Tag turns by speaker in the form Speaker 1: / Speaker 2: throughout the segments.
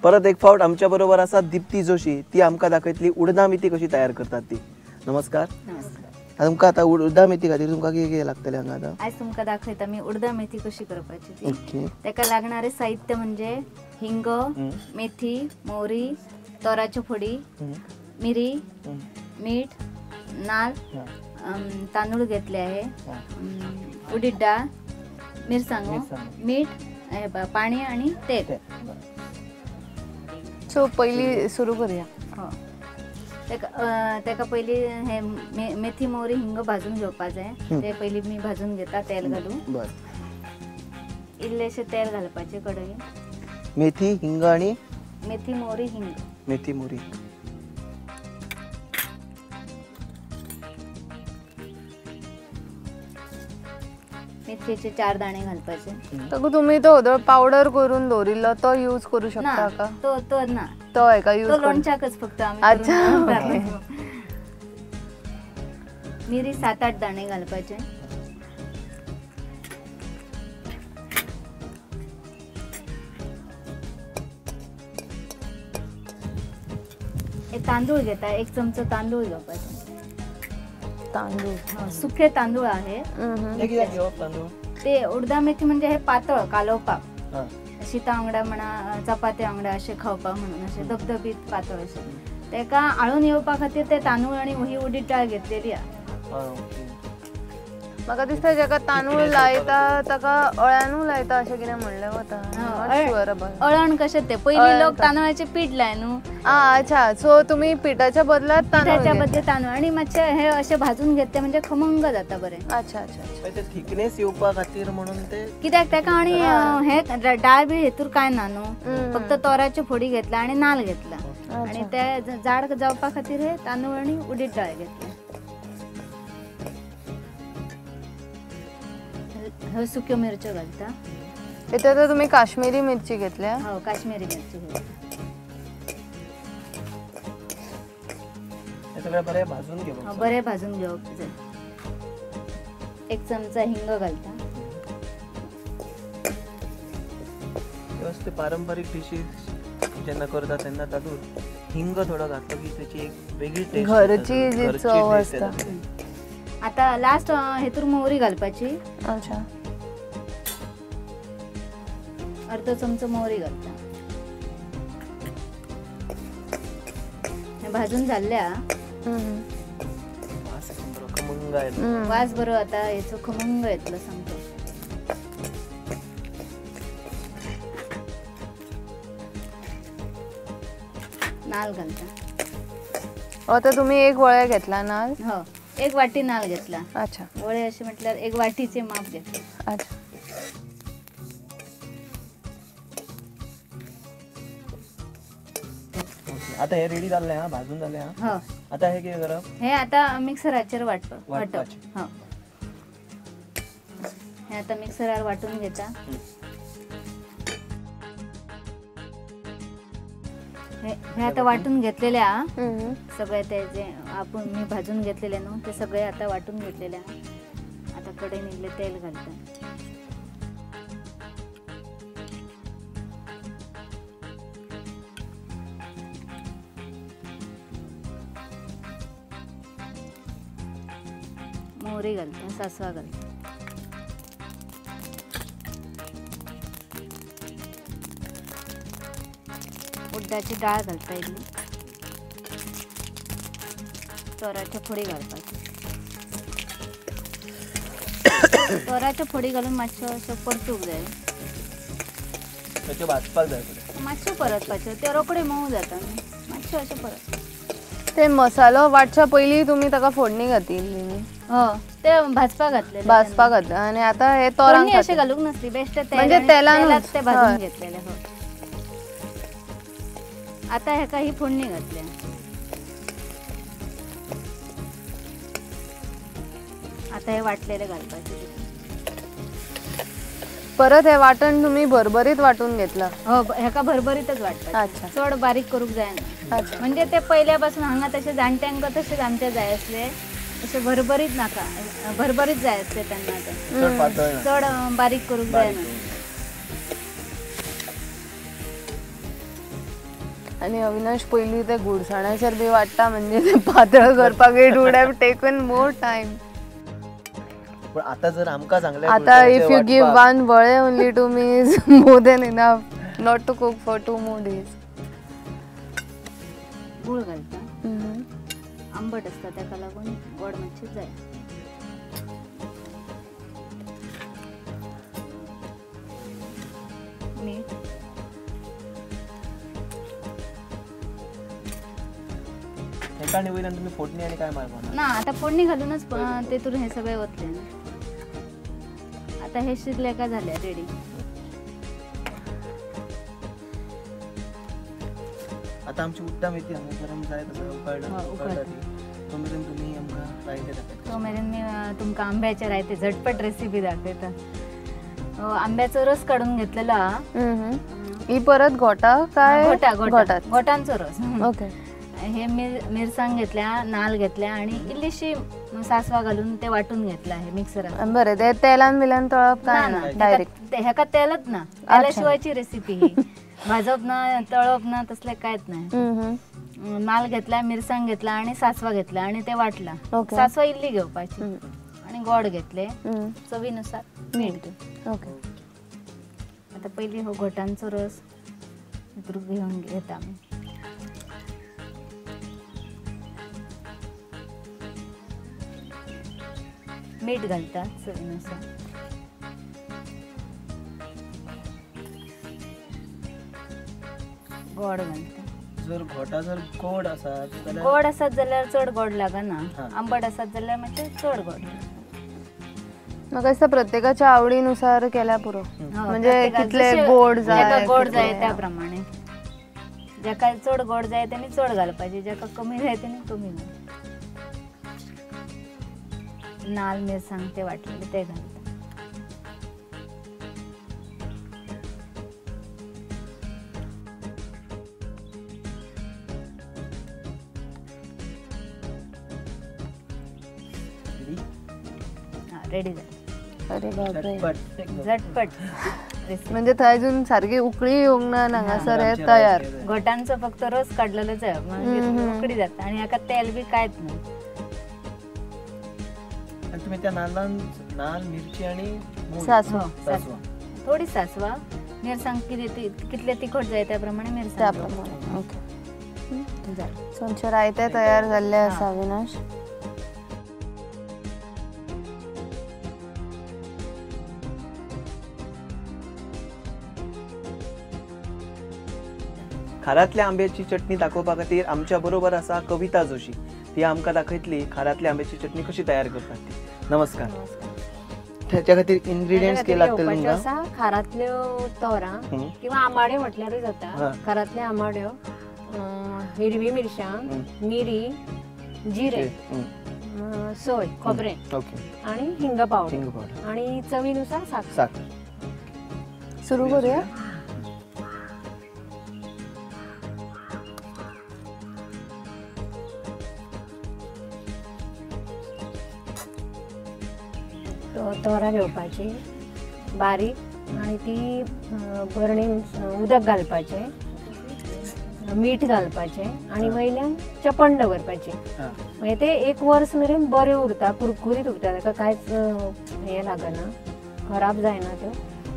Speaker 1: परत एक फावट आमच्या बरोबर असा दीप्ती जोशी, ती आमका दाखयतली उडदा मेथी कशी तयार करतात ती. नमस्कार. तुमका आता उडदा मेथी खातीर तुमका कितें लागतले हांगा आता?
Speaker 2: आज तुमका दाखयता मी उडदा मेथी कशी करपाची ती.
Speaker 1: ओके.
Speaker 2: त्याका लागणारे साहित्य म्हणजे हिंग, मेथी, मोहरी, तोराची फोडी, मिरी, मीठ, नाल, तांदूळ घेतले आहे, उडीद डाळ, मिरसांगो, मीठ, पाणी आणि तेल.
Speaker 3: सो पहिली सुरू करूया.
Speaker 2: हो. त्याका पहिली हे मेथी मोहरी हिंग भाजून घेवपाचे. ते पहिली मी भाजून घेता तेल घालून. इल्लेशे तेल घालपाचे कढईत.
Speaker 1: मेथी, हिंग आणि
Speaker 2: मेथी मोहरी हिंग.
Speaker 1: मेथी मोहरी.
Speaker 2: मेथीचे 4 दाणे घालपाचे.
Speaker 3: तर तुम्ही तो हळद पावडर करून दवरिल्लो तो यूज करू शकता का?
Speaker 2: तो ना
Speaker 3: तो आहे का यूज?
Speaker 2: तो लोणच्याकच फक्त आम्ही.
Speaker 3: अच्छा.
Speaker 2: मिरी 7-8 दाणे घालपाचे. तांदूळ घेता 1 चमचा तांदूळ घालपाचे.
Speaker 3: तांदूळ
Speaker 2: सुखे तांदूळ आहे. ते उडदा मेथी म्हणजे हे पातळ कालोवपाक, शीता वांगडा म्हणा चपात्या वांगडा असे खावपाक म्हणून असे धबधबीत पातळ असे. तेका आळून येवपा खातीर ते तांदूळ आणि ही उडीद डाळ घेतलेली आहे.
Speaker 3: म्हाका दिसता जेका तांदूळ लायता ताका अळ्यानू लायता अशें कितें म्हणलें वता.
Speaker 2: अळण कशें ते पयलीं लोक तांदळाचे पीठ लाय न्हू.
Speaker 3: अच्छा. सो तुम्ही पिठाच्या बदलात
Speaker 2: पिठाच्या बदले तांदूळ आणि मातशे हे असे भाजून घेतले म्हणजे खमंग जाता बरे.
Speaker 3: अच्छा अच्छा.
Speaker 1: ते थिकनेस येवपा खातीर म्हणून ते
Speaker 2: कित्याक तेका आणि हे डाळ बी हेतूर काय ना न्हू, फक्त तोराची फोडी घेतला आणि नाल घेतला आणि ते जाड जावपा खातीर हे तांदूळ आणि उडीद डाळ घेतली. सुक्यो मिरच्यो घालता.
Speaker 3: इथे तर तुम्ही काश्मीरी मिरची घेतल्या.
Speaker 2: हो, काश्मीरी मिरची घेतली.
Speaker 1: हे सगळं बरे भाजून घेऊ.
Speaker 2: बरे भाजून घेवप जाय. 1 चमचा हिंग घालता.
Speaker 1: व्यवस्थित पारंपरिक डिशेस जेन्ना करता तेन्ना तातूंत हिंग थोडं घातलं की त्याची एक वेगळी टेस्ट,
Speaker 3: घरची जी चव असता.
Speaker 2: आता लास्ट हेतूर मोहरी घालपाची.
Speaker 3: अच्छा.
Speaker 2: अर्धो चमचो मोहरी घालता. भाजून झाल्या. वास बरो आता याचो खमंग येतलो सांगतो. नाल घालता.
Speaker 3: आता तुम्ही 1 वळे घेतला नाल.
Speaker 2: हो, 1 वाटी नाल घेतला.
Speaker 3: अच्छा.
Speaker 2: वळे असे म्हटल्यार 1 वाटीचे माप घेतले.
Speaker 3: अच्छा.
Speaker 1: आता हे रेडी झाले हा, भाजून झाले हा.
Speaker 2: हो.
Speaker 1: आता हे किती करप?
Speaker 2: हे आता मिक्सराचेर वाटप. हो. हे आता मिक्सरार वाटून घेता. हे आता वाटून घेतलेले हा. सगळे ते जे आपण मी भाजून घेतलेले न्हू ते सगळे आता वाटून घेतलेले हा. आता कढईत इल्ले तेल घालता. मोहरी घालता, सासवा घालता. उडदाची डाळ घालता इल्ली. तोराच्या फोडी घालपाची. तोराच्या फोडी घालून मातशें अशें परतूंक जाय.
Speaker 1: भाजपाक जाय.
Speaker 2: मातशें परतपाचें, ते रोखडे मऊ जाता न्ही. मातशें अशें परत.
Speaker 3: ते मसालो वाटच्या पयलीं तुम्ही ताका फोडणी घातिल्ली न्ही.
Speaker 2: हो, ते भाजपा घातले.
Speaker 3: भाजपा घातले आणि आता हे तोरांक
Speaker 2: अशें घालूंक नासली. बेश्टे
Speaker 3: म्हणजे तेलानूच
Speaker 2: ते भाजून घेतलेले. हो. आता हेका ही फोडणी घातल्या. आता हे वाटलेले घालपाचे.
Speaker 3: परत हे वाटण तुम्ही भरभरीत वाटून घेतला.
Speaker 2: हो, हेका भरभरीतच वाटपाचे.
Speaker 3: अच्छा.
Speaker 2: चड बारीक करूक जायना. म्हणजे ते पहिल्यापासून हांगा तसे जाणट्यांक तसेच आमचे जाय असले. असे भरभरीत नाका, भरभरीत जाय असते त्यांना. ते चड बारीक करूक जायना.
Speaker 3: आणि अविनाश पयलीं ते गुडसाण्याचेर बी वाडटा म्हणजे ते पातळ करपाक it would have taken more time.
Speaker 1: पण आता जर आमकां सांगलें
Speaker 3: आता इफ यू गिव वन वळे only to me is more than enough not to cook for 2 more days.
Speaker 2: गूळ घालता, आंबट असता ताका लागून गोड मातशें जाय. मीठ,
Speaker 1: एका वयल्यान तुम्ही फोडणी आणि काय मारपा
Speaker 2: ना आता फोडणी घालूनच तेतून हे सगळे ओतले. आता हे शिजले का झाले रेडी.
Speaker 1: आता आमची उड्डाम मेथी गरम जाय तसं उकळटा तो मेरेन तुम्ही आमकां रायते दाखयता.
Speaker 2: तो मेरेन मी तुमकां आंब्याचे रायते झटपट रेसिपी दाखयता. आंब्याचो रस काढून घेतलेलो हा.
Speaker 3: ही परत घोटा काय
Speaker 2: घोटांचो रस.
Speaker 3: ओके.
Speaker 2: हे मिरसांग घेतल्या, नाल घेतल्या आणि इल्लीशी सासवा घालून ते वाटून घेतलं आहे मिक्सरात.
Speaker 3: बरें ते तेलान बिलान तळप काय ना डायरेक्ट
Speaker 2: हेका तेलच ना, तेलाशिवायची रेसिपी ही. भाजप ना तळप ना तसले कायच नाही. नाल घेतला, मिरसांग घेतला आणि सासवा घेतला आणि ते वाटला. सासवा इल्ली घेवपाची आणि गोड घेतले, चवीनुसार मीठ.
Speaker 3: ओके.
Speaker 2: आता पहिली हो घोटांचो रस घेऊन घेता आम्ही. मीठ घालतात चवीनुसार. गोड घालतात.
Speaker 1: जर घोटा जर गोड आसात
Speaker 2: गोड आसात जाल्यार चड गोड लागना, आंबट आसात जाल्यार मातशें चड गोड.
Speaker 3: म्हाका दिसता प्रत्येकाच्या आवडीनुसार केल्या पुरो, म्हणजे कितले गोड जाय
Speaker 2: गोड जाय त्या प्रमाणे. जाका चड गोड जाय तेणी चड घालपाचे, जाका कमी जाय तेणी कमी घालपाचे. नाल मिरसांग ते वाटलेले ते घालतात. रेडी झालं.
Speaker 3: अरे बापरे,
Speaker 2: झटपट.
Speaker 3: म्हणजे थंयसून सारखी उकळी येवंक ना हांगासर हे तयार.
Speaker 2: घोटांचो फक्त रस काढलेलोच आहे, मागीर उकडी जाता आणि हाका तेल बी कांयच ना.
Speaker 1: आणि तुम्ही त्या नाल्लान नाल, मिरची आणि
Speaker 3: सासवा
Speaker 2: थोडी सासवा, मिरसांग कितले तिखट जाय त्या प्रमाणे मिरसांग.
Speaker 3: ओके. आमचे रायते तयार जाल्ले आसा अविनाश.
Speaker 1: खारातल्या आंब्याची चटणी दाखोवपा खातीर आमच्या बरोबर आसा कविता जोशी. ती आमकां दाखयतली खारातल्या आंब्याची चटणी कशी तयार करतात ती. नमस्कार. त्याच्या खातीर इन्ग्रेडियंट्स के लागतले तुमकां?
Speaker 4: खारातल्यो तोरां किंवा आंबाड्यो म्हटल्यारूय जाता. खारातले आंबाड्यो, हिरवी मिरसांग, मिरी, जिरे, सोय, खोबरें आणि हिंग पावडर आणि चवीनुसार साखर.
Speaker 3: सुरू करूया.
Speaker 4: तोरां घेवपाची बारीक आणि ती भरणीन उदक घालपाचें, मीठ घालपाचें आणि वयल्यान चपण दवरपाची. मागीर ते 1 वर्स मेरेन बरें उरता, कुरकुरीत उरता, ताका कांयच हें लागना, खराब जायना त्यो.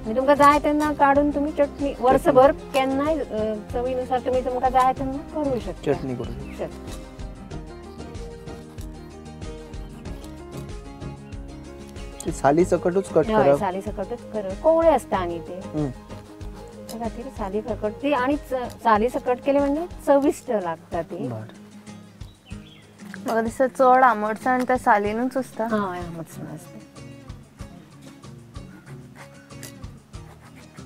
Speaker 4: आनी तुमकां जाय तेन्ना काडून तुमी चटणी वर्सभर केन्नाय चवीनुसार तुमी तुमकां जाय तेन्ना करूं शकता.
Speaker 1: चटणी करूं
Speaker 4: शकता.
Speaker 1: साली सकटूच कट करप.
Speaker 4: साली सकटूच करप. कोवळे असता आनी ते त्या खातीर साली सकट ती, आणि साली सकट केली म्हणजे चविष्ट लागता ती.
Speaker 3: म्हाका दिसता चड आंबटसाण त्या सालीनूच आसता.
Speaker 4: हय, आंबटसाण आसता.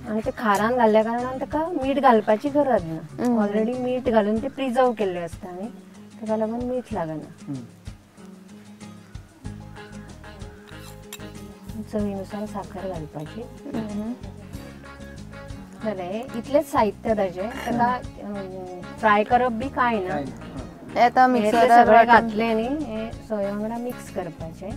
Speaker 4: आणि ते खारान घाल्ल्या कारणान ताका मीठ घालपाची गरज ना. ऑलरेडी मीठ घालून ते प्रिजर्व केल्ले आसता न्ही, ताका लागून मीठ लागना. चवीनुसार साखर घालपाची. जालें, इतलेच साहित्य ताजें. ताका फ्राय करप बी कांय ना.
Speaker 3: आता मिक्सरार
Speaker 4: सगळें घातलें न्ही, हे सोय वांगडा मिक्स करपाचें.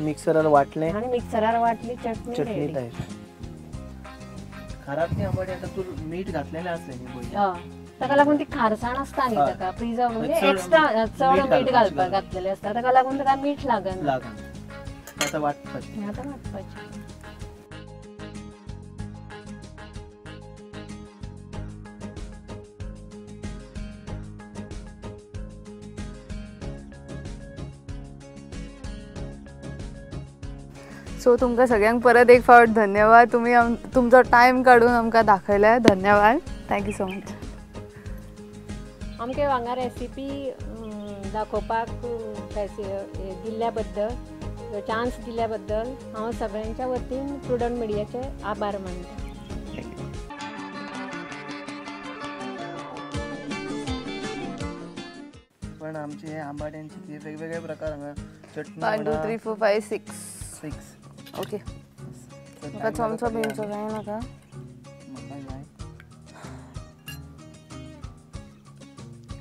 Speaker 1: मिक्सरार वाटलें
Speaker 4: आणि मिक्सरार वाटली चटणी
Speaker 1: तयार. घरातली आंबाडी आता तू मीठ घातलेले असले न्ही पयलीं.
Speaker 4: ताका लागून ती खारसाण आसता न्ही ताका प्रिझर्व म्हणजे
Speaker 1: चड
Speaker 4: एक्स्ट्रा चड
Speaker 1: मीठ
Speaker 4: मीठ
Speaker 1: घालपाची
Speaker 4: घालपाक घातलेले आसता ताका लागून ताका मीठ लागना.
Speaker 1: आता वाटपाची.
Speaker 4: आता वाटपाचें.
Speaker 3: सो तुमकां सगळ्यांक परत एक फावट धन्यवाद. तुम्ही तुमचो टायम काढून आमकां दाखयले. धन्यवाद. Thank you so much.
Speaker 4: आमकां हांगा रेसिपी दाखोवपाक दिल्ल्या बद्दल चान्स दिल्ल्या बद्दल हांव सगळ्यांच्या वतीन प्रुडंट मिडियाचे आभार मानता.
Speaker 1: पण आमचे आंबाड्यांचे वेगवेगळे प्रकार हांगा चटणी
Speaker 3: 1 2 3 4 5 6
Speaker 1: 6
Speaker 3: ओके. म्हाका चमचो बिमचो जाय नाका.
Speaker 1: म्हाका जाय.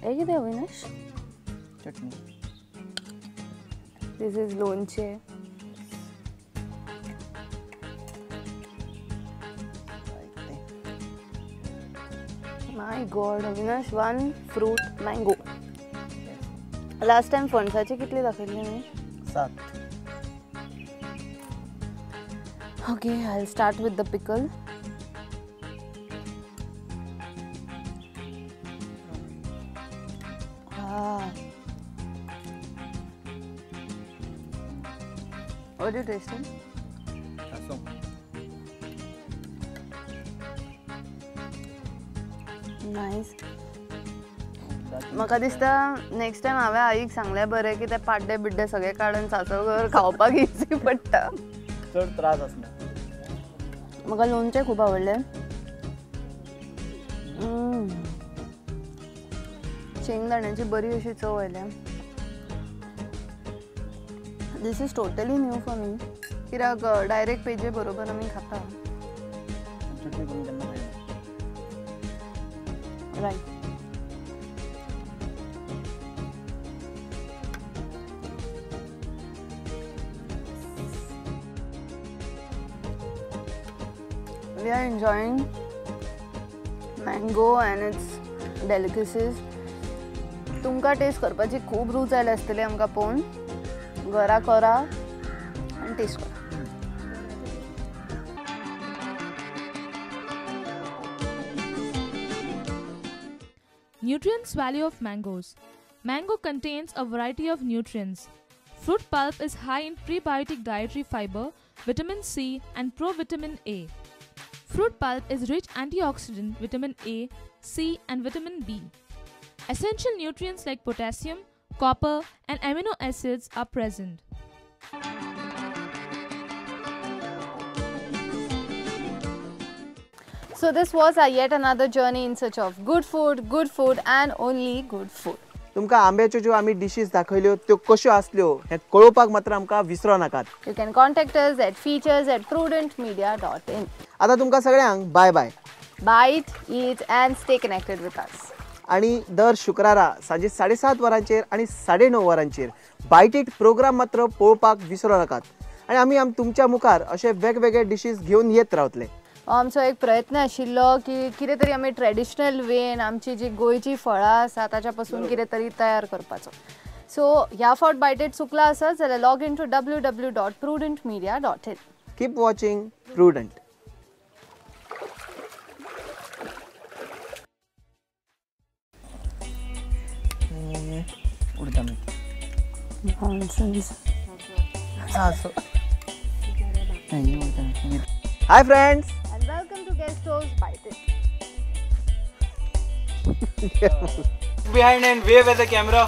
Speaker 3: हे कितें अविनाश?
Speaker 1: चटणी.
Speaker 3: दिस इज लोणचे. My God Avinash 1 fruit mango. Last time फणसाची कितली दाखयल्ली न्ही?
Speaker 1: 7.
Speaker 3: Okay, I'll start with the pickle. What are you tasting? Nice. म्हाका दिसता नेक्स्ट टाइम हांवें आईक सांगलें बरें की ते पाड्डे बिड्डे सगळे काडून सांसव कर खावपाक इजी पडटा.
Speaker 1: चड त्रास आसना.
Speaker 3: म्हाका लोणचें खूब आवडलें. शेंगदाण्याची बरी अशी चव आयल्या. This is totally new for me. कित्याक डायरेक्ट पेजे बरोबर आमी खाता.
Speaker 1: चटणी करून केन्ना खायना.
Speaker 3: Right. We are enjoying mango and its delicacies. तुमकां टेस्ट करपाची खूब रूच आयले आसतली आमकां पळोवन. घरा करा आनी टेस्ट करा.
Speaker 5: Nutrients value of mangoes. Mango contains a variety of nutrients. Fruit pulp is high in prebiotic dietary fiber, vitamin C and provitamin A. Fruit pulp is rich antioxidant vitamin A, C and vitamin B. Essential nutrients like potassium, copper and amino acids are present.
Speaker 3: So this was our yet another journey in search of good food and only good food.
Speaker 1: तुमकां आंब्याच्यो ज्यो आमी diseases दाखयल्यो त्यो कश्यो आसल्यो हें कळोवपाक मात्र आमकां विसरो नाकात.
Speaker 3: You can contact us at features@prudentmedia.in.
Speaker 1: आतां तुमकां सगळ्यांक bye bye.
Speaker 3: Bite, eat and stay connected with us.
Speaker 1: आणि दर शुक्रारा सांजे 7:30 वरांचेर आणि 9:30 वरांचेर बायट इट प्रोग्राम मात्र पळोवपाक विसरो नाकात. आणि आमी तुमच्या मुखार अशे वेगवेगळे डिशीज घेवन येत रावतले.
Speaker 3: आमचो एक प्रयत्न आशिल्लो की कितें तरी आमी ट्रेडिशनल वेन आमची जी गोंयची फळां आसा ताच्या पासून कितें तरी तयार करपाचो. सो ह्या फावट बायट इट चुकला आसत जाल्यार log in to www.prudentmedia.in.
Speaker 1: Keep watching Prudent. Hi friends.
Speaker 3: And welcome to Guest House Bite It.
Speaker 1: Behind and wave at the camera.